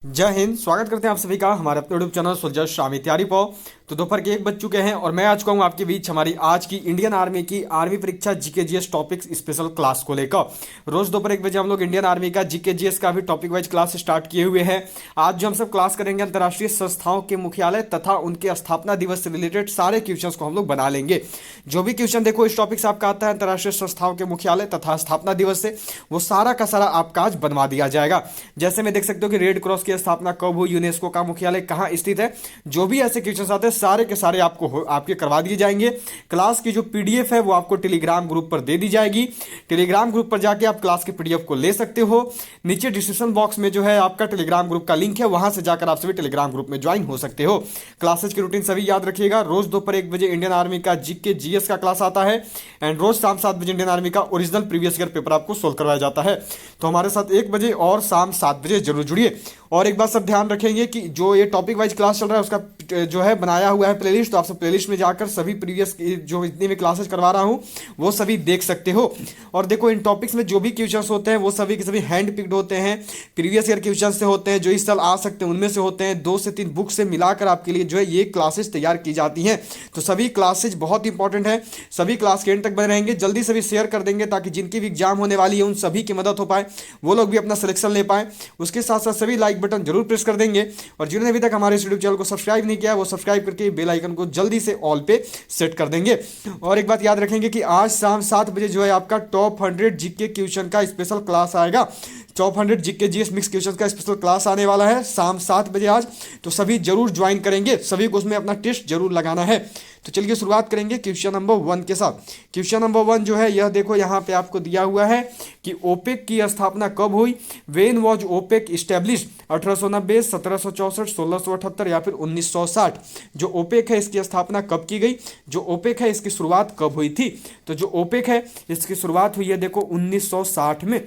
जय हिंद। स्वागत करते हैं आप सभी का हमारे अपने यूट्यूब चैनल सुलझा शामी तैयारी पाओ। तो दोपहर के 1 बज चुके हैं और मैं आ चुका हूं आपके बीच हमारी आज की इंडियन आर्मी की आर्मी परीक्षा GK GS topics special class को लेकर। रोज दोपहर 1 बजे हम लोग इंडियन आर्मी का जीके जीएस का भी टॉपिक वाइज क्लास स्टार्ट किए हुए हैं। आज जो हम सब क्लास करेंगे अंतर्राष्ट्रीय संस्थाओं के मुख्यालय तथा उनके स्थापना दिवस से रिलेटेड सारे क्वेश्चंस को हम लोग बना लेंगे। जो भी क्वेश्चन देखो इस टॉपिक से आपका आता है अंतर्राष्ट्रीय संस्थाओं के मुख्यालय तथा स्थापना दिवस से, वो सारा का सारा आपका आज बनवा दिया जाएगा। जैसे मैं देख सकते हो कि रेड क्रॉस की स्थापना कब हुई, यूनेस्को का मुख्यालय कहां स्थित है, जो भी ऐसे क्वेश्चन आते हैं सारे के सारे आपके करवा दिए जाएंगे। क्लास की जो पीडीएफ है वो आपको टेलीग्राम ग्रुप पर दे दी जाएगी। टेलीग्राम ग्रुप पर जाके आप क्लास की पीडीएफ को ले सकते हो। नीचे डिस्क्रिप्शन बॉक्स में जो है आपका टेलीग्राम ग्रुप का लिंक है, वहां से जाकर आप सभी टेलीग्राम ग्रुप में ज्वाइन हो सकते हो। क्लासेज की रूटीन सभी याद रखिएगा। रोज दोपहर 1 बजे इंडियन आर्मी का जीके जीएस का क्लास आता है एंड रोज शाम 7 बजे इंडियन आर्मी का ओरिजिनल प्रीवियस ईयर पेपर आपको सोल्व करवाया जाता है। तो हमारे साथ 1 बजे और शाम 7 बजे जरूर जुड़िए। और एक बात सब ध्यान रखेंगे कि जो ये टॉपिक वाइज क्लास चल रहा है उसका जो है बनाया हुआ है प्लेलिस्ट, तो आप सब प्लेलिस्ट में जाकर सभी प्रीवियस जो इतनी भी क्लासेस करवा रहा हूं वो सभी देख सकते हो। और देखो इन टॉपिक्स में जो भी क्वेश्चंस होते हैं वो सभी के सभी हैंड पिक्ड होते हैं, प्रीवियस ईयर क्वेश्चन से होते हैं, जो इस साल आ सकते हैं उनमें से होते हैं। 2 से 3 बुक से मिलाकर आपके लिए जो है ये क्लासेस तैयार की जाती हैं। तो सभी क्लासेज बहुत इंपॉर्टेंट है, सभी क्लास के एंड तक बने रहेंगे। जल्दी से भी शेयर कर देंगे ताकि जिनकी भी एग्जाम होने वाली है उन सभी की मदद हो पाए, वो लोग भी अपना सिलेक्शन ले पाए। उसके साथ साथ सभी लाइक बटन जरूर प्रेस कर देंगे और जिन्होंने अभी तक हमारे इस यूट्यूब चैनल को सब्सक्राइब नहीं किया वो सब्सक्राइब करके बेल आइकन को जल्दी से ऑल पे सेट कर देंगे। और एक बात याद रखेंगे कि आज शाम 7 बजे जो है आपका टॉप 100 जीके क्वेश्चन का स्पेशल क्लास आएगा। Top 100 GK GS mix question का स्पेशल क्लास आने वाला है शाम 7 बजे आज। तो सभी जरूर ज्वाइन करेंगे, सभी को उसमें अपना टेस्ट जरूर लगाना है। तो चलिए शुरुआत करेंगे क्वेश्चन नंबर 1 के साथ। क्वेश्चन नंबर 1 जो है यह देखो यहाँ पे आपको दिया हुआ है कि ओपेक की स्थापना कब हुई। वेन वॉज ओपेक इस्टेब्लिश, 1890, 1764, 1678 या फिर 1960। जो ओपेक है इसकी स्थापना कब की गई, जो ओपेक है इसकी शुरुआत कब हुई थी। तो जो ओपेक है इसकी शुरुआत हुई है देखो 1960 में।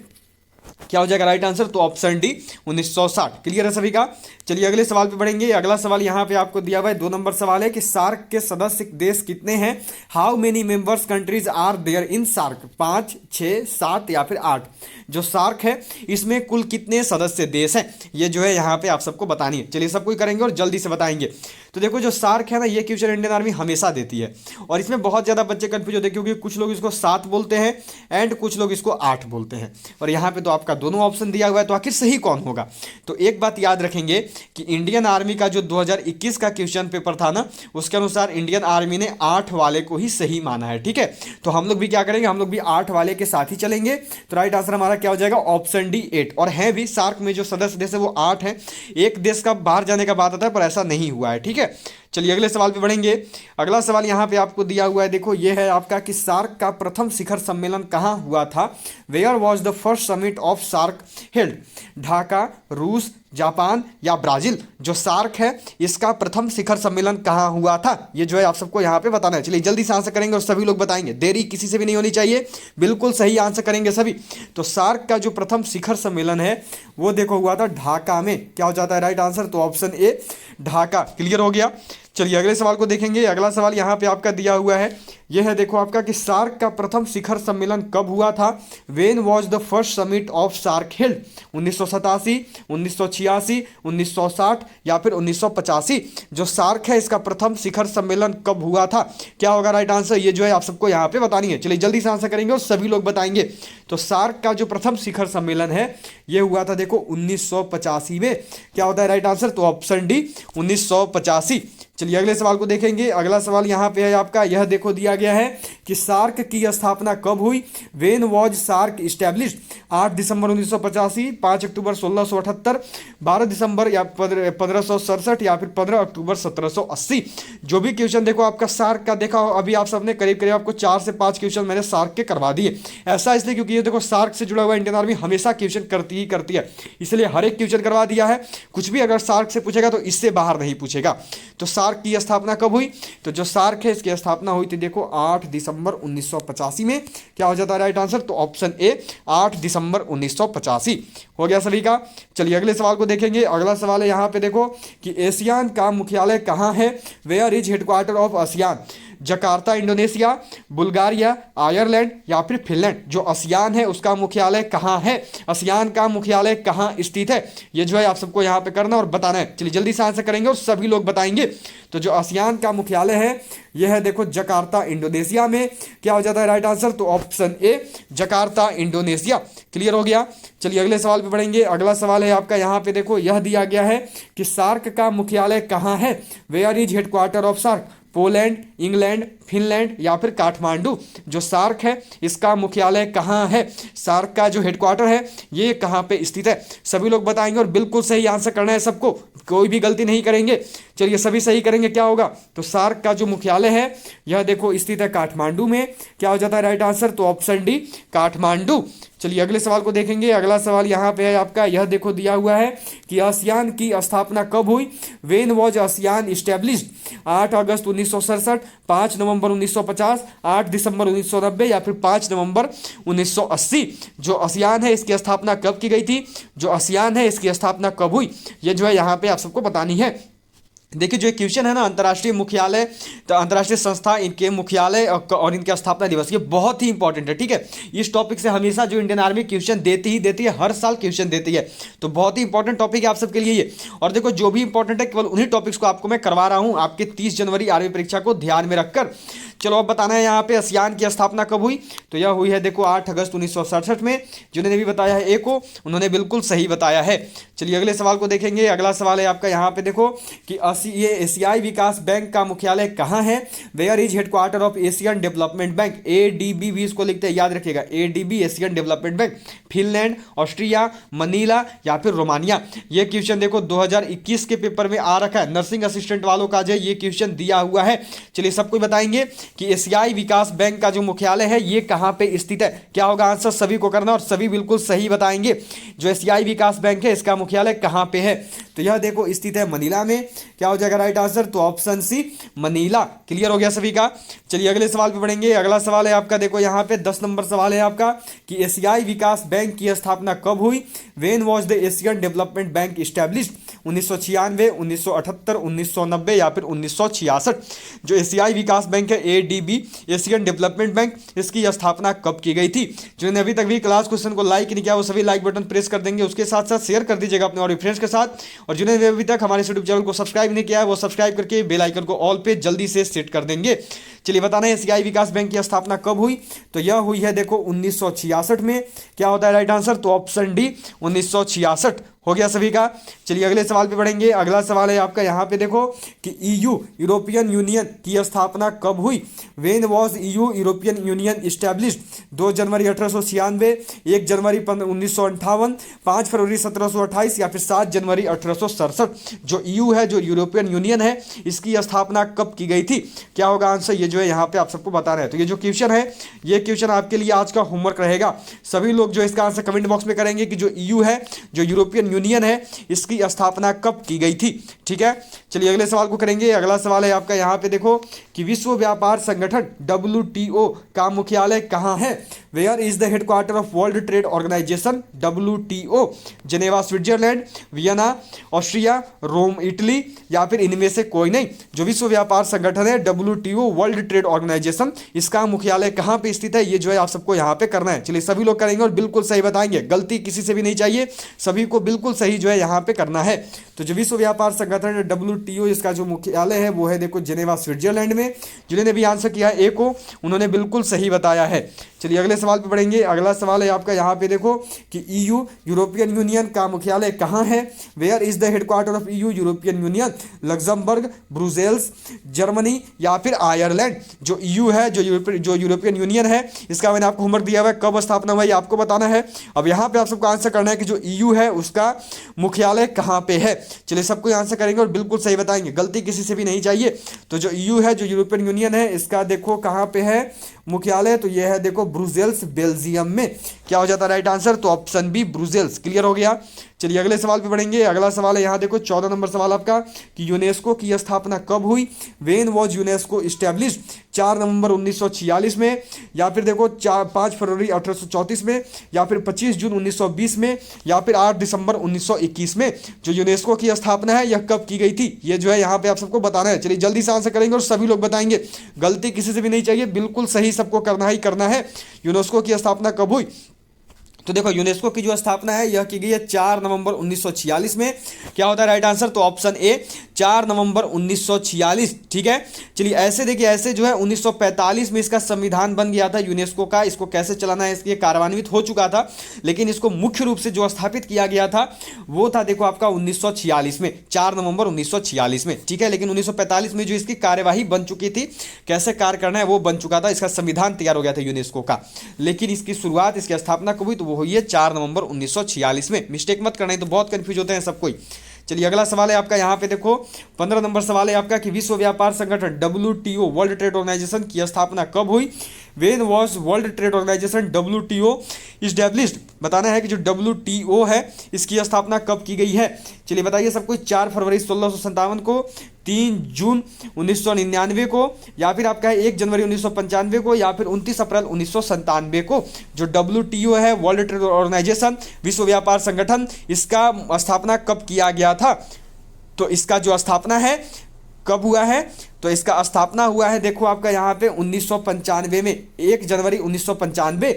क्या हो जाएगा राइट आंसर, तो ऑप्शन डी 1960। क्लियर है सभी का। चलिए अगले सवाल पे बढ़ेंगे। अगला सवाल यहाँ पे आपको दिया हुआ है 2 नंबर सवाल है कि सार्क के सदस्य देश कितने हैं। How many members countries are there in SAARC, 5, 6, 7 या फिर 8। जो सार्क है इसमें कुल कितने सदस्य देश हैं, ये जो है यहाँ पे आप सबको बतानी है। चलिए सबको करेंगे और जल्दी से बताएंगे। तो देखो जो सार्क है ना, ये क्वेश्चन इंडियन आर्मी हमेशा देती है और इसमें बहुत ज्यादा बच्चे कंफ्यूज होते हैं क्योंकि कुछ लोग इसको 7 बोलते हैं एंड कुछ लोग इसको 8 बोलते हैं। और यहाँ पे तो आपका दोनों ऑप्शन दिया हुआ है, तो आखिर सही कौन होगा। तो एक बात याद रखेंगे कि इंडियन आर्मी का जो 2021 का क्वेश्चन पेपर था ना, उसके अनुसार इंडियन आर्मी ने 8 वाले को ही सही माना है। ठीक है, तो हम लोग भी क्या करेंगे, हम लोग भी 8 वाले के साथ ही चलेंगे। तो राइट आंसर हमारा क्या हो जाएगा, ऑप्शन डी 8। और है भी सार्क में जो सदस्य देश है वो 8 है। एक देश का बाहर जाने का बात आता है पर ऐसा नहीं हुआ है। ठीक है, चलिए अगले सवाल पे बढ़ेंगे। अगला सवाल यहाँ पे आपको दिया हुआ है, देखो ये है आपका कि सार्क का प्रथम शिखर सम्मेलन कहाँ हुआ था। Where was the first summit of SAARC held, Dhaka, रूस, जापान या ब्राजील। जो सार्क है इसका प्रथम शिखर सम्मेलन कहाँ हुआ था, ये जो है आप सबको यहाँ पे बताना है। चलिए जल्दी से आंसर करेंगे और सभी लोग बताएंगे, देरी किसी से भी नहीं होनी चाहिए, बिल्कुल सही आंसर करेंगे सभी। तो सार्क का जो प्रथम शिखर सम्मेलन है वो देखो हुआ था ढाका में। क्या हो जाता है राइट आंसर, तो ऑप्शन ए ढाका। क्लियर हो गया। चलिए अगले सवाल को देखेंगे। अगला सवाल यहाँ पे आपका दिया हुआ है, यह है देखो आपका कि सार्क का प्रथम शिखर सम्मेलन कब हुआ था। When was the first summit of SAARC held, 1987, 1986, 1960 या फिर 1985। जो सार्क है इसका प्रथम शिखर सम्मेलन कब हुआ था, क्या होगा राइट आंसर, ये जो है आप सबको यहाँ पे बतानी है। चलिए जल्दी से आंसर करेंगे और सभी लोग बताएंगे। तो सार्क का जो प्रथम शिखर सम्मेलन है ये हुआ था देखो 1985 में। क्या होता है राइट आंसर, तो ऑप्शन डी 1985। चलिए अगले सवाल को देखेंगे। अगला सवाल यहाँ पे है आपका, यह देखो दिया गया है कि सार्क की स्थापना कब हुई। वेन वॉज सार्क इस्टेब्लिश्ड, 8 दिसंबर 1985, 5 अक्टूबर 1678, 12 दिसंबर या 1567 या फिर 15 अक्टूबर 1780। जो भी क्वेश्चन देखो आपका सार्क का देखा अभी आप सबने करीब करीब आपको 4 से 5 क्वेश्चन मैंने सार्क के करवा दिए। ऐसा इसलिए क्योंकि ये देखो सार्क से जुड़ा हुआ इंडियन आर्मी हमेशा क्वेश्चन करती ही करती है, इसलिए हर एक क्वेश्चन करवा दिया है। कुछ भी अगर सार्क से पूछेगा तो इससे बाहर नहीं पूछेगा। तो सार्क की स्थापना कब हुई, तो जो सार्क है इसकी स्थापना हुई थी देखो 8 दिसंबर 1985 में। क्या हो जाता है राइट आंसर, तो ऑप्शन ए 8 दिसंबर 1985 हो गया सभी का। चलिए अगले सवाल को देखेंगे। अगला सवाल है यहाँ पे देखो कि एशियान का मुख्यालय कहाँ है। Where is headquarter of ASEAN. Jakarta Indonesia, Bulgaria, Ireland या फिर फिनलैंड। जो आसियान है उसका मुख्यालय कहाँ है, आसियान का मुख्यालय कहाँ स्थित है, ये जो है आप सबको यहाँ पे करना और बताना है। चलिए जल्दी से आंसर करेंगे और सभी लोग बताएंगे। तो जो आसियान का मुख्यालय है यह है देखो जकार्ता इंडोनेशिया में। क्या हो जाता है राइट आंसर, तो option A Jakarta Indonesia. Clear हो गया। चलिए अगले सवाल पे बढ़ेंगे। अगला सवाल है आपका यहाँ पे देखो, यह दिया गया है कि सार्क का मुख्यालय कहाँ है, where is headquarter of SAARC, Poland, England, Finland या फिर काठमांडू। जो सार्क है इसका मुख्यालय कहाँ है, सार्क का जो हेडक्वार्टर है ये कहाँ पे स्थित है, सभी लोग बताएंगे और बिल्कुल सही आंसर करना है सबको, कोई भी गलती नहीं करेंगे। चलिए सभी सही करेंगे, क्या होगा, तो सार्क का जो मुख्यालय है यह देखो स्थित है काठमांडू में। क्या हो जाता है राइट आंसर, तो ऑप्शन डी काठमांडू। चलिए अगले सवाल को देखेंगे। अगला सवाल यहाँ पे है आपका, यह देखो दिया हुआ है कि आसियान की स्थापना कब हुई, वेन वॉज आसियान इस्टेब्लिश्ड, 8 अगस्त 1967, 5 नवंबर 1950, 8 दिसंबर 1990 या फिर 5 नवंबर 1980। जो आसियान है इसकी स्थापना कब की गई थी, जो आसियान है इसकी स्थापना कब हुई, ये जो है यहाँ पे आप सबको बतानी है। देखिए जो क्वेश्चन है ना, अंतर्राष्ट्रीय मुख्यालय, तो अंतर्राष्ट्रीय संस्था, इनके मुख्यालय और इनके स्थापना दिवस, ये बहुत ही इंपॉर्टेंट है। ठीक है, इस टॉपिक से हमेशा जो इंडियन आर्मी क्वेश्चन देती है, हर साल क्वेश्चन देती है, तो बहुत ही इंपॉर्टेंट टॉपिक है आप सबके लिए ये। और देखो जो भी इंपॉर्टेंट है केवल उन्हीं टॉपिक्स को आपको मैं करवा रहा हूं आपके 30 जनवरी आर्मी परीक्षा को ध्यान में रखकर। चलो अब बताना है यहाँ पे आसियान की स्थापना कब हुई, तो यह हुई है देखो 8 अगस्त 1967 में। जिन्होंने भी बताया है ए को, उन्होंने बिल्कुल सही बताया है। चलिए अगले सवाल को देखेंगे। अगला सवाल है आपका यहाँ पे देखो कि ये एशियाई विकास बैंक का मुख्यालय कहाँ है, where is headquarter of Asian development bank, ADB भी इसको लिखते हैं, याद रखिएगा, ADB Asian development bank. Finland, Austria, Manila या फिर रोमानिया। ये क्वेश्चन देखो 2021 के पेपर में आ रखा है, नर्सिंग असिस्टेंट वालों का जो ये क्वेश्चन दिया हुआ है। चलिए सबको बताएंगे कि एशियाई विकास बैंक का जो मुख्यालय है ये कहाँ पे स्थित है। क्या होगा आंसर, सभी को करना और सभी बिल्कुल सही बताएंगे। जो एशियाई विकास बैंक है इसका मुख्यालय कहाँ पे है, तो यह देखो स्थित है मनीला में। क्या हो जाएगा राइट आंसर, तो ऑप्शन सी मनीला। क्लियर हो गया सभी का। चलिए अगले सवाल पे बढ़ेंगे। अगला सवाल है आपका देखो यहाँ पे 10 नंबर सवाल है आपका कि एशियाई विकास बैंक की स्थापना कब हुई, when was the Asian development bank established, 1996, 1978, 1990 या फिर 1966। जो एशियाई विकास बैंक है ADB एशियन डेवलपमेंट बैंक, इसकी स्थापना कब की गई थी। जिन्होंने अभी तक भी क्लास क्वेश्चन को लाइक नहीं किया वो सभी लाइक बटन प्रेस कर देंगे, उसके साथ साथ शेयर कर दीजिएगा अपने और फ्रेंड्स के साथ। और जिन्होंने अभी तक हमारे यूट्यूब चैनल को सब्सक्राइब नहीं किया है वो सब्सक्राइब करके बेल आइकन को ऑल पे जल्दी से सेट कर देंगे। चलिए बताना है एशियाई विकास बैंक की स्थापना कब हुई, तो यह हुई है देखो 1966 में। क्या होता है राइट आंसर, तो ऑप्शन डी 1966। हो गया सभी का। चलिए अगले सवाल पे बढ़ेंगे। अगला सवाल है आपका यहाँ पे देखो कि EU यूरोपियन यूनियन की स्थापना कब हुई, when was EU European union established, 2 जनवरी 1896, 1 जनवरी 1958, 5 फरवरी 1728 या फिर 7 जनवरी 1867। जो EU है, जो यूरोपियन यूनियन है, इसकी स्थापना कब की गई थी। क्या होगा आंसर, ये जो है यहाँ पे आप सबको बताना है। तो ये जो क्वेश्चन है ये क्वेश्चन आपके लिए आज का होमवर्क रहेगा। सभी लोग जो इसका आंसर कमेंट बॉक्स में करेंगे कि जो EU है, जो यूरोपियन यूनियन है, इसकी स्थापना कब की गई थी। ठीक है, चलिए अगले सवाल को करेंगे। अगला सवाल है आपका यहाँ पे देखो कि विश्व व्यापार संगठन WTO का मुख्यालय कहाँ है, where is the headquarter of world trade organisation WTO, Geneva Switzerland, Vienna Austria, Rome Italy या फिर इनमें से कोई नहीं। जो विश्व व्यापार संगठन है WTO वर्ल्ड ट्रेड ऑर्गेनाइजेशन, इसका मुख्यालय कहाँ पे स्थित है, ये जो है आप सबको यहाँ पे करना है। चलिए सभी लोग करेंगे और बिल्कुल सही बताएंगे, गलती किसी से भी नहीं चाहिए, सभी को बिल्कुल सही जो है यहाँ पे करना है। तो जो विश्व व्यापार संगठन है WTO, इसका जो मुख्यालय है वो है देखो जेनेवा स्विट्जरलैंड में। जिन्होंने भी आंसर किया है ए को, उन्होंने बिल्कुल सही बताया है। चलिए अगले सवाल पे बढ़ेंगे। अगला सवाल है आपका यहाँ पे देखो कि EU यूरोपियन यूनियन का मुख्यालय कहाँ है, where is the headquarter of EU European Union, Luxembourg, Brussels, Germany या फिर आयरलैंड। जो EU है, जो यूरोपियन यूनियन है, इसका मैंने आपको होमवर्क दिया हुआ है, कब स्थापना हुआ ये आपको बताना है। अब यहाँ पे आप सबको आंसर करना है कि जो EU है उसका मुख्यालय कहाँ पे है। चलिए सबको आंसर करेंगे और बिल्कुल सही बताएंगे, गलती किसी से भी नहीं चाहिए। तो जो EU है, जो यूरोपियन यूनियन है, इसका देखो कहाँ पे है, मुख्यालय, तो यह है देखो ब्रुसेल्स, बेल्जियम में। क्या हो जाता है राइट आंसर? तो ऑप्शन बी ब्रुसेल्स। क्लियर हो गया। चलिए अगले सवाल पे बढ़ेंगे। अगला सवाल है यहाँ देखो 14 नंबर सवाल आपका कि यूनेस्को की स्थापना कब हुई? When was UNESCO established? 4 नवंबर 1946 में, या फिर देखो 5 फरवरी 1834 में, या फिर 25 जून 1920 में, या फिर 8 दिसंबर 1921 में। जो यूनेस्को की स्थापना है यह कब की गई थी, ये जो है यहाँ पे आप सबको बताना है। चलिए जल्दी से आंसर करेंगे और सभी लोग बताएंगे, गलती किसी से भी नहीं चाहिए, बिल्कुल सही सबको करना ही करना है। यूनेस्को की स्थापना कब हुई? तो देखो यूनेस्को की जो स्थापना है यह की गई है 4 नवंबर 1946 में। क्या होता है राइट आंसर? तो ऑप्शन ए 4 नवंबर 1946। ठीक है। चलिए ऐसे देखिए, ऐसे जो है 1945 में इसका संविधान बन गया था यूनेस्को का। इसको कैसे चलाना है इसके कार्यान्वित हो चुका था, लेकिन इसको मुख्य रूप से जो स्थापित किया गया था वो था देखो आपका 1946 में, 4 नवंबर 1946 में। ठीक है। लेकिन 1945 में जो इसकी कार्यवाही बन चुकी थी, कैसे कार्य करना है वो बन चुका था, इसका संविधान तैयार हो गया था यूनेस्को का। लेकिन इसकी शुरुआत, इसकी स्थापना कब हुई? तो वो हुई है 4 नवंबर 1946 में। मिस्टेक मत करना, तो बहुत कंफ्यूज होते हैं सब कोई। चलिए अगला सवाल है आपका यहाँ पे देखो 15 नंबर सवाल है आपका कि विश्व व्यापार संगठन WTO, वर्ल्ड ट्रेड ऑर्गेनाइजेशन की स्थापना कब हुई? When was world trade organisation WTO established? बताना है कि जो WTO है इसकी स्थापना कब की गई है। चलिए बताइए सबको। 4 फरवरी 1657 को, 3 जून 1999 को, या फिर आपका है 1 जनवरी 1995 को, या फिर 29 अप्रैल 1997 को। जो WTO है, वर्ल्ड ट्रेड ऑर्गेनाइजेशन, विश्व व्यापार संगठन, इसका स्थापना कब किया गया था? तो इसका जो स्थापना है कब हुआ है? तो इसका स्थापना हुआ है देखो आपका यहाँ पे 1995 में, 1 जनवरी 1995।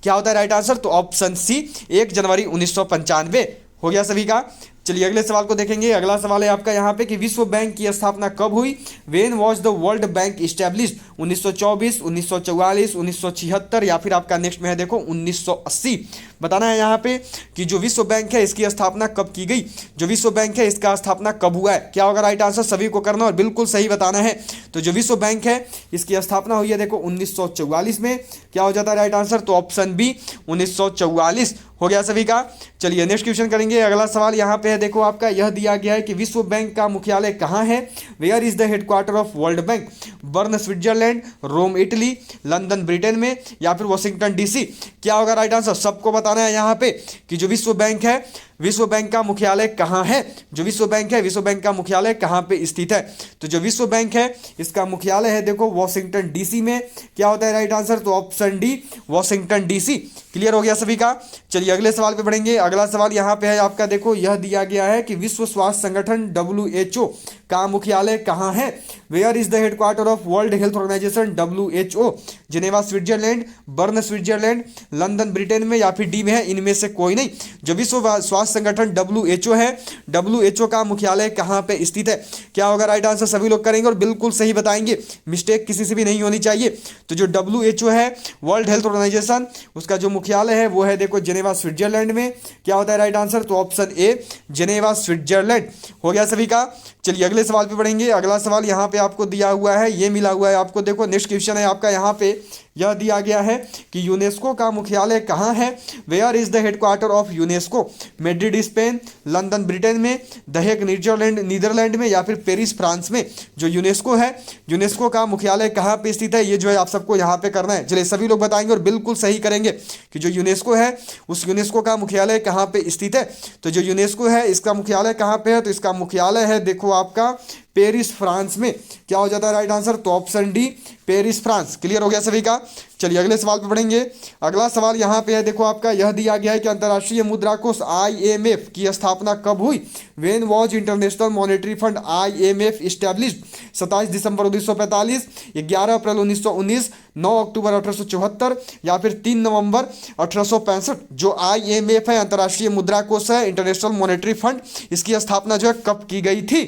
क्या होता है राइट आंसर? तो ऑप्शन सी 1 जनवरी 1995 हो गया सभी का। चलिए अगले सवाल को देखेंगे। अगला सवाल है आपका यहाँ पे कि विश्व बैंक की स्थापना कब हुई? When was the world bank established? 1924, 1944, 1976, या फिर आपका नेक्स्ट में है देखो 1980। बताना है यहाँ पे कि जो विश्व बैंक है इसकी स्थापना कब की गई, जो विश्व बैंक है इसका स्थापना कब हुआ है। क्या होगा राइट आंसर? सभी को करना और बिल्कुल सही बताना है। तो जो विश्व बैंक है इसकी स्थापना हुई है देखो 1944 में। क्या हो जाता है राइट आंसर? तो ऑप्शन बी 1944 हो गया सभी का। चलिए नेक्स्ट क्वेश्चन करेंगे। अगला सवाल यहाँ पे है देखो आपका, यह दिया गया है कि विश्व बैंक का मुख्यालय कहाँ है? Where is the headquarter of world bank? Bern Switzerland, Rome Italy, London Britain में, या फिर वॉशिंगटन DC। क्या होगा राइट आंसर? सबको बताना है यहाँ पे कि जो विश्व बैंक है, विश्व बैंक का मुख्यालय कहाँ है? जो विश्व बैंक है, विश्व बैंक का मुख्यालय कहाँ पे स्थित है? तो जो विश्व बैंक है इसका मुख्यालय है देखो वॉशिंगटन DC में। क्या होता है राइट आंसर? तो option D Washington DC। Clear हो गया सभी का। चलिए अगले सवाल पे बढ़ेंगे। अगला सवाल यहाँ पे है आपका देखो, यह दिया गया है कि विश्व स्वास्थ्य संगठन WHO का मुख्यालय कहाँ है? Where is the headquarter of world health organisation WHO? Geneva Switzerland, Bern Switzerland, London Britain में, या फिर डी में है इनमें से कोई नहीं। जो विश्व स्वास्थ्य संगठन WHO है, WHO का मुख्यालय कहाँ पे स्थित है? क्या होगा राइट आंसर? सभी लोग करेंगे और बिल्कुल सही बताएंगे, मिस्टेक किसी से भी नहीं होनी चाहिए। तो जो WHO है, वर्ल्ड हेल्थ ऑर्गेनाइजेशन, उसका जो मुख्यालय है वो है देखो जिनेवा स्विट्जरलैंड में। क्या होता है राइट आंसर? तो ऑप्शन ए जिनेवा स्विट्जरलैंड हो गया सभी का। चलिए अगले सवाल पे बढ़ेंगे। अगला सवाल यहाँ पे आपको दिया हुआ है, ये मिला हुआ है आपको देखो। नेक्स्ट क्वेश्चन है आपका यहाँ पे, यह दिया गया है कि यूनेस्को का मुख्यालय कहाँ है? Where is the headquarter of UNESCO? Madrid Spain, London Britain में, द हेग नीदरलैंड में, या फिर पेरिस फ्रांस में। जो यूनेस्को है, यूनेस्को का मुख्यालय कहाँ पे स्थित है, ये जो है आप सबको यहाँ पे करना है। चलिए सभी लोग बताएंगे और बिल्कुल सही करेंगे कि जो यूनेस्को है उस यूनेस्को का मुख्यालय कहाँ पे स्थित है। तो जो यूनेस्को है इसका मुख्यालय कहाँ पे है? तो इसका मुख्यालय है देखो आपका पेरिस फ्रांस में। क्या हो जाता है राइट आंसर? तो option D Paris France. Clear हो गया सभी का। चलिए अगले सवाल पे बढ़ेंगे। अगला सवाल यहाँ पे है देखो आपका, यह दिया गया है कि अंतर्राष्ट्रीय मुद्रा कोष IMF की स्थापना कब हुई? When was international monetary fund IMF established? 27 दिसंबर 1945, 11 अप्रैल 1919, 9 अक्टूबर 1874, या फिर 3 नवंबर 1865। जो IMF है, अंतर्राष्ट्रीय मुद्रा कोष है, इंटरनेशनल मॉनेटरी फंड, इसकी स्थापना जो है कब की गई थी?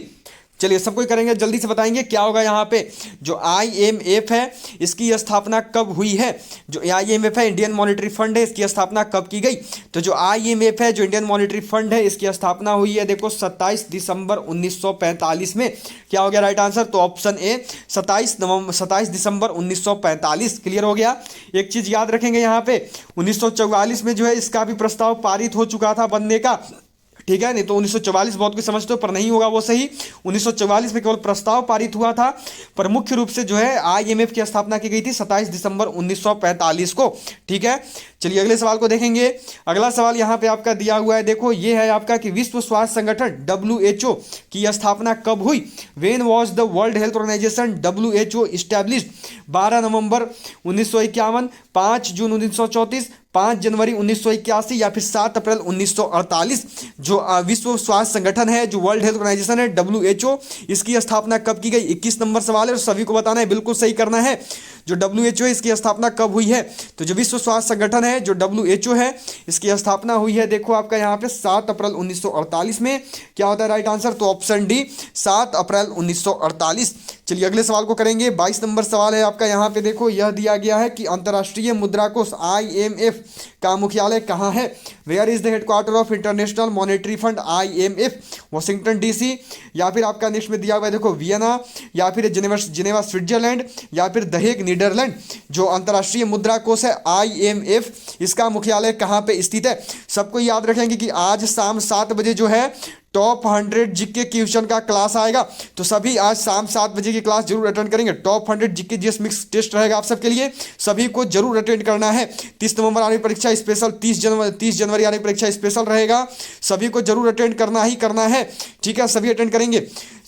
चलिए सबको करेंगे, जल्दी से बताएंगे क्या होगा यहाँ पे। जो IMF है इसकी स्थापना कब हुई है? जो IMF है, इंडियन मॉनेटरी फंड है, इसकी स्थापना कब की गई? तो जो IMF है, जो इंडियन मॉनेटरी फंड है, इसकी स्थापना हुई है देखो 27 दिसंबर 1945 में। क्या हो गया राइट आंसर? तो ऑप्शन ए 27 दिसंबर 1945। क्लियर हो गया। एक चीज याद रखेंगे यहाँ पे, 1944 में जो है इसका भी प्रस्ताव पारित हो चुका था बनने का। ठीक है, नहीं तो 1944 बहुत कुछ समझते हो पर नहीं होगा वो सही। 1944 में केवल प्रस्ताव पारित हुआ था, पर मुख्य रूप से जो है आईएमएफ की स्थापना की गई थी 27 दिसंबर 1945 को। ठीक है, चलिए अगले सवाल को देखेंगे। अगला सवाल यहाँ पे आपका दिया हुआ है, देखो ये है आपका कि विश्व स्वास्थ्य संगठन WHO की स्थापना कब हुई? When was the world health organisation WHO established? 12 नवंबर 1951, 5 जून 1934, 5 जनवरी 1981 या फिर 7 अप्रैल 1948। जो विश्व स्वास्थ्य संगठन है, जो वर्ल्ड हेल्थ ऑर्गेनाइजेशन है WHO, इसकी स्थापना कब की गई? 21 नंबर सवाल है और सभी को बताना है, बिल्कुल सही करना है। जो WHO है इसकी स्थापना कब हुई है? तो जो विश्व स्वास्थ्य संगठन है जो WHO है इसकी स्थापना हुई है देखो आपका यहाँ पे 7 अप्रैल 1948 में। क्या होता है राइट आंसर? तो ऑप्शन डी 7 अप्रैल 1948। चलिए अगले सवाल को करेंगे। 22 नंबर सवाल है आपका यहाँ पे, देखो यह दिया गया है कि अंतर्राष्ट्रीय मुद्रा कोष IMF का मुख्यालय कहाँ है? Where is the headquarter of international monetary fund IMF? Washington DC, या फिर आपका नेक्स्ट में दिया हुआ है देखो वियना, या फिर जिनेवा स्विट्जरलैंड, या फिर द हेग नीदरलैंड। जो अंतर्राष्ट्रीय मुद्रा कोष है IMF, इसका मुख्यालय कहाँ पे स्थित है? सबको याद रखेंगे कि आज शाम 7 बजे जो है टॉप 100 जीके क्वेश्चन का क्लास आएगा, तो सभी आज शाम 7 बजे की क्लास जरूर अटेंड करेंगे। Top 100 GK GS mix test रहेगा आप सबके लिए, सभी को जरूर अटेंड करना है। 30 नवंबर आने परीक्षा स्पेशल, 30 जनवरी आने परीक्षा स्पेशल रहेगा, सभी को जरूर अटेंड करना ही करना है। ठीक है, सभी अटेंड करेंगे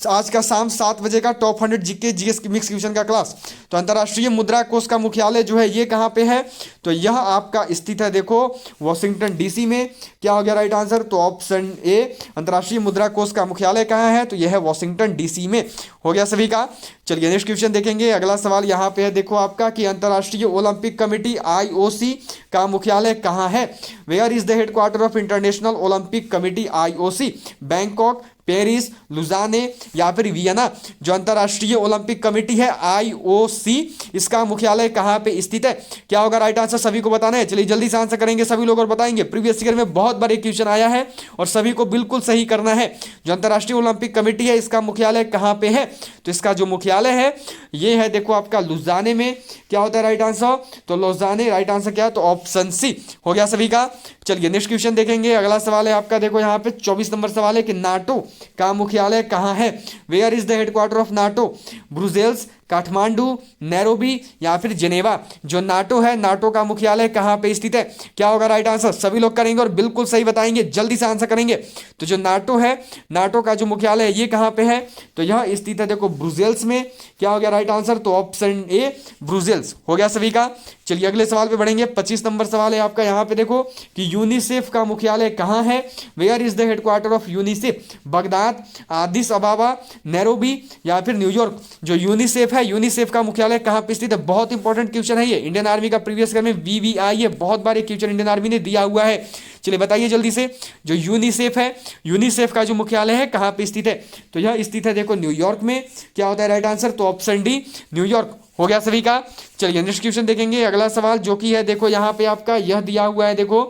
आज का शाम 7 बजे का top 100 GK GS mix question का क्लास। तो अंतर्राष्ट्रीय मुद्रा कोष का मुख्यालय जो है ये कहाँ पे है? तो यह आपका स्थित है देखो वॉशिंगटन DC में। क्या हो गया राइट आंसर? तो ऑप्शन ए अंतर्राष्ट्रीय मुद्रा कोष का मुख्यालय कहाँ है? तो यह है वॉशिंगटन DC में। हो गया सभी का। चलिए नेक्स्ट क्वेश्चन देखेंगे। अगला सवाल यहाँ पे है देखो आपका कि अंतर्राष्ट्रीय ओलंपिक कमेटी IOC का मुख्यालय कहाँ है? Where is the headquarter of International Olympic Committee IOC? Bangkok, Paris, Lausanne या फिर वियना। जो अंतर्राष्ट्रीय ओलंपिक कमेटी है IOC, इसका मुख्यालय कहाँ पे स्थित है? क्या होगा राइट आंसर? सभी को बताना है। चलिए जल्दी से आंसर करेंगे सभी लोग और बताएंगे। प्रीवियस ईयर में बहुत बार एक क्वेश्चन आया है और सभी को बिल्कुल सही करना है। जो अंतर्राष्ट्रीय ओलंपिक कमेटी है इसका मुख्यालय कहाँ पे है? तो इसका जो मुख्यालय है ये है देखो आपका लुजाने में। क्या होता है राइट आंसर? तो लुजाने राइट आंसर क्या है? तो ऑप्शन सी। हो गया सभी का। चलिए नेक्स्ट क्वेश्चन देखेंगे। अगला सवाल है आपका देखो यहाँ पे 24 नंबर सवाल है कि नाटो का मुख्यालय कहाँ है? Where is the headquarter of NATO? Brussels, Kathmandu, Nairobi या फिर जेनेवा। जो नाटो है, नाटो का मुख्यालय कहाँ पे स्थित है? क्या होगा राइट आंसर? सभी लोग करेंगे और बिल्कुल सही बताएंगे, जल्दी से आंसर करेंगे। तो जो नाटो है, नाटो का जो मुख्यालय है ये कहाँ पे है? तो यह स्थित है देखो ब्रुसेल्स में। क्या हो गया राइट आंसर? तो ऑप्शन ए ब्रुसेल्स। हो गया सभी का। चलिए अगले सवाल पे बढ़ेंगे। 25 नंबर सवाल है आपका यहाँ पे देखो कि यूनिसेफ का मुख्यालय कहाँ है? Where is the headquarter of UNICEF? Baghdad, Addis Ababa, Nairobi या फिर न्यूयॉर्क। जो यूनिसेफ है, यूनिसेफ का मुख्यालय कहाँ पे स्थित है? बहुत इंपॉर्टेंट क्वेश्चन है ये, इंडियन आर्मी का प्रीवियस ईयर में VVI है, बहुत बार ये क्वेश्चन इंडियन आर्मी ने दिया हुआ है। चलिए बताइए जल्दी से। जो यूनिसेफ है, यूनिसेफ का जो मुख्यालय है कहाँ पे स्थित है? तो यह स्थित है देखो न्यूयॉर्क में। क्या होता है राइट आंसर? तो ऑप्शन डी न्यूयॉर्क। हो गया सभी का। चलिए नेक्स्ट क्वेश्चन देखेंगे। अगला सवाल जो कि है देखो यहाँ पे आपका यह दिया हुआ है देखो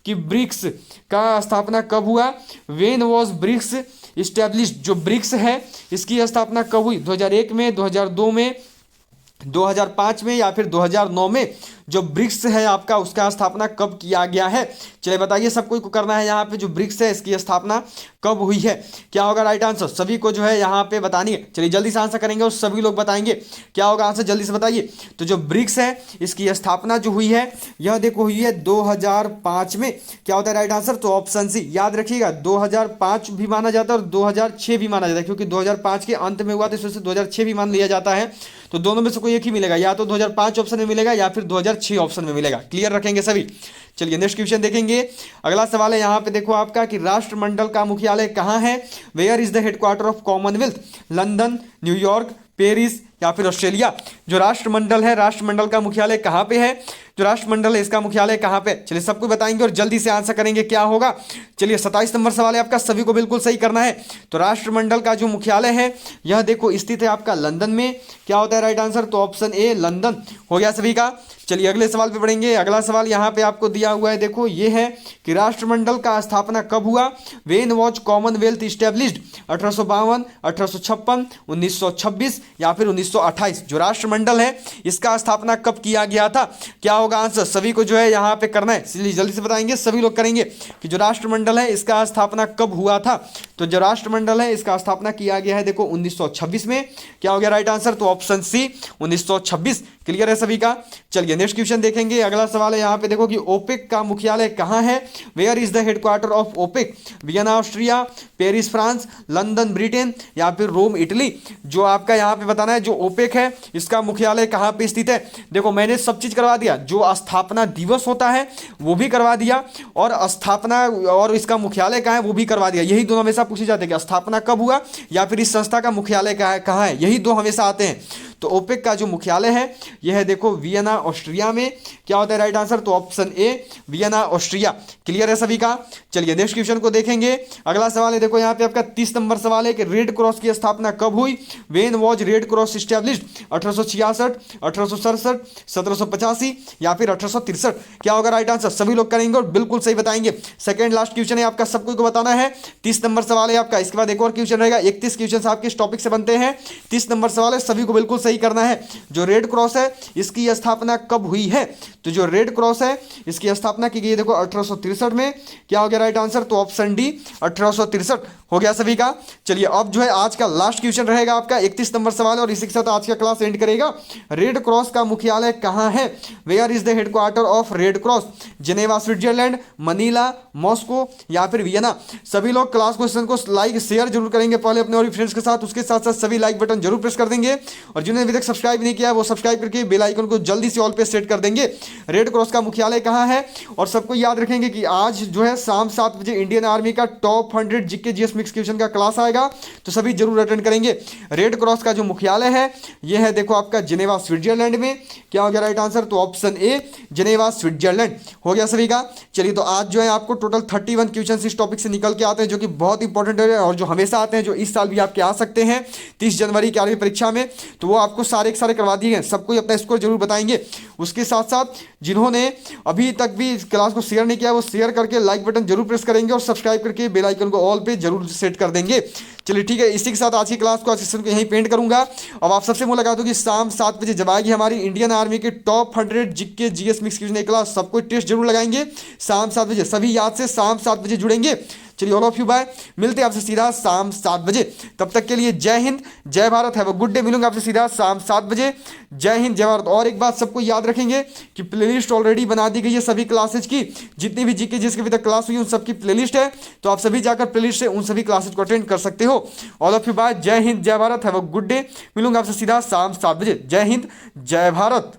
कि ब्रिक्स का स्थापना कब हुआ? When was BRICS established? जो ब्रिक्स है इसकी स्थापना कब हुई? 2001 में, 2002 में, 2005 में या फिर 2009 में? जो ब्रिक्स है आपका उसका स्थापना कब किया गया है? चलिए बताइए, सबको को करना है यहाँ पे। जो ब्रिक्स है इसकी स्थापना कब हुई है? क्या होगा राइट आंसर? सभी को जो है यहाँ पे बतानी है। चलिए जल्दी से आंसर करेंगे और सभी लोग बताएंगे। क्या होगा आंसर? जल्दी से बताइए। तो जो ब्रिक्स है इसकी स्थापना जो हुई है यह देखो हुई है 2005 में। क्या होता है राइट आंसर? तो ऑप्शन सी। याद रखिएगा 2005 भी माना जाता है और 2006 भी माना जाता है, क्योंकि 2005 के अंत में हुआ तो इस वजह से 2006 भी मान लिया जाता है। तो दोनों में से कोई एक ही मिलेगा, या तो 2005 ऑप्शन में मिलेगा या फिर 2006 ऑप्शन में मिलेगा। क्लियर रखेंगे सभी। चलिए नेक्स्ट क्वेश्चन देखेंगे। अगला सवाल है यहाँ पे देखो आपका कि राष्ट्रमंडल का मुख्यालय कहाँ है? Where is the headquarter of Commonwealth? London, New York, Paris या फिर ऑस्ट्रेलिया। जो राष्ट्रमंडल है, राष्ट्रमंडल का मुख्यालय कहाँ पे है? जो राष्ट्रमंडल है इसका मुख्यालय कहाँ पे? चलिए सबको बताएंगे और जल्दी से आंसर करेंगे। क्या होगा? चलिए 27 नंबर सवाल है आपका, सभी को बिल्कुल सही करना है। तो राष्ट्रमंडल का जो मुख्यालय है यह देखो स्थित है आपका लंदन में। क्या होता है राइट आंसर? तो ऑप्शन ए लंदन। हो गया सभी का। चलिए अगले सवाल पे बढ़ेंगे। अगला सवाल यहाँ पे आपको दिया हुआ है देखो ये है कि राष्ट्रमंडल का स्थापना कब हुआ? When was Commonwealth established? 1852, 1856, 1926 या फिर 1928। जो राष्ट्रमंडल है इसका स्थापना कब किया गया था? क्या होगा आंसर? सभी को जो है यहाँ पे करना है, इसलिए जल्दी से बताएंगे, सभी लोग करेंगे कि जो राष्ट्रमंडल है इसका स्थापना कब हुआ था। तो जो राष्ट्रमंडल है इसका स्थापना किया गया है देखो 1926 में। क्या हो गया राइट आंसर? तो ऑप्शन सी 1926। क्लियर है सभी का? चलिए नेक्स्ट क्वेश्चन देखेंगे। अगला सवाल है यहाँ पे देखो कि ओपेक का मुख्यालय कहाँ है? Where is the headquarter of OPEC? Vienna Austria, Paris France, London Britain या फिर रोम इटली? जो आपका यहाँ पे बताना है जो ओपेक है इसका मुख्यालय कहाँ पे स्थित है। देखो मैंने सब चीज करवा दिया, जो स्थापना दिवस होता है वो भी करवा दिया और स्थापना और इसका मुख्यालय कहाँ है वो भी करवा दिया। यही दो हमेशा पूछे जाते हैं कि स्थापना कब हुआ या फिर इस संस्था का मुख्यालय कहाँ है, यही दो हमेशा आते हैं। तो ओपेक का जो मुख्यालय है यह है देखो वियना ऑस्ट्रिया में। क्या होता है राइट आंसर? तो option A Vienna Austria. Clear है सभी का? चलिए नेक्स्ट क्वेश्चन को देखेंगे। अगला सवाल है देखो यहाँ पे आपका 30 नंबर सवाल है कि रेड क्रॉस की स्थापना कब हुई? When was red cross established? 1866, 1867, 1785 या फिर 1863? क्या होगा राइट आंसर? सभी लोग करेंगे और बिल्कुल सही बताएंगे। सेकंड लास्ट क्वेश्चन है आपका, सबको को बताना है। 30 नंबर सवाल है आपका, इसके बाद एक और क्वेश्चन रहेगा। 31 क्वेश्चन आपके इस टॉपिक से बनते हैं। 30 नंबर सवाल है, सभी को बिल्कुल सही करना है। जो रेड क्रॉस है इसकी स्थापना कब हुई है? तो जो रेड क्रॉस है इसकी स्थापना की गई है देखो 1863 में। क्या हो गया राइट आंसर? तो ऑप्शन डी 1863 हो गया सभी का। चलिए अब जो है आज का लास्ट क्वेश्चन रहेगा आपका 31 नंबर सवाल है और इसी के साथ आज का क्लास एंड करेगा। रेड क्रॉस का मुख्यालय कहाँ है? Where is the headquarter of red cross? Geneva Switzerland, Manila, Moscow या फिर वियना? सभी लोग क्लास क्वेश्चन को लाइक शेयर जरूर करेंगे पहले अपने और फ्रेंड्स के साथ, उसके साथ साथ सभी लाइक बटन जरूर प्रेस कर देंगे और जिन्होंने अभी तक सब्सक्राइब नहीं किया वो सब्सक्राइब करके बेल आइकन को जल्दी से ऑल पे सेट कर देंगे। रेड क्रॉस का मुख्यालय कहाँ है? और सबको याद रखेंगे कि आज जो है शाम 7 बजे इंडियन आर्मी का top 100 GK GS mix question का क्लास आएगा, तो सभी जरूर अटेंड करेंगे। रेड क्रॉस का जो मुख्यालय है यह है देखो आपका जिनेवा स्विट्जरलैंड में। क्या हो गया राइट आंसर? तो ऑप्शन ए जिनेवा स्विट्जरलैंड हो गया सभी का। चलिए तो आज जो है आपको टोटल 31 क्वेश्चन इस टॉपिक से निकल के आते हैं जो कि बहुत इंपॉर्टेंट है और जो हमेशा आते हैं, जो इस साल भी आपके आ सकते हैं 30 जनवरी की आर्मी परीक्षा में, तो वो आपको सारे के सारे करवा दिए गए। सबको अपना स्कोर जरूर बताएंगे। उसके साथ साथ जिन्होंने अभी तक भी इस क्लास को शेयर नहीं किया वो शेयर करके लाइक बटन जरूर प्रेस करेंगे और सब्सक्राइब करके बेल आइकन को ऑल पे जरूर सेट कर देंगे। चलिए ठीक है, इसी के साथ आज की क्लास को, आज सेशन को यहीं पेंट करूंगा। अब आप सबसे मुलाकात होगी शाम 7 बजे जब आएगी हमारी इंडियन आर्मी के top 100 GK GS mix quiz class. सबको टेस्ट जरूर लगाएंगे शाम 7 बजे, सभी याद से शाम 7 बजे जुड़ेंगे। चलिए ऑल ऑफ यू बाय, मिलते हैं आपसे सीधा शाम 7 बजे। तब तक के लिए जय हिंद, जय Bharat, have a good day. मिलूंगा आपसे सीधा शाम 7 बजे। जय हिंद, जय भारत। और एक बात सबको याद रखेंगे कि प्लेलिस्ट ऑलरेडी बना दी गई है सभी क्लासेज की, जितनी भी जीके जिसके अभी तक क्लास हुई उन सबकी प्लेलिस्ट है, तो आप सभी जाकर प्लेलिस्ट से उन सभी क्लासेज को अटेंड कर सकते हो। ऑल ऑफ यू बाय, जय हिंद, जय Bharat, have a good day. मिलूंगा आपसे सीधा शाम 7 बजे। जय हिंद, जय भारत।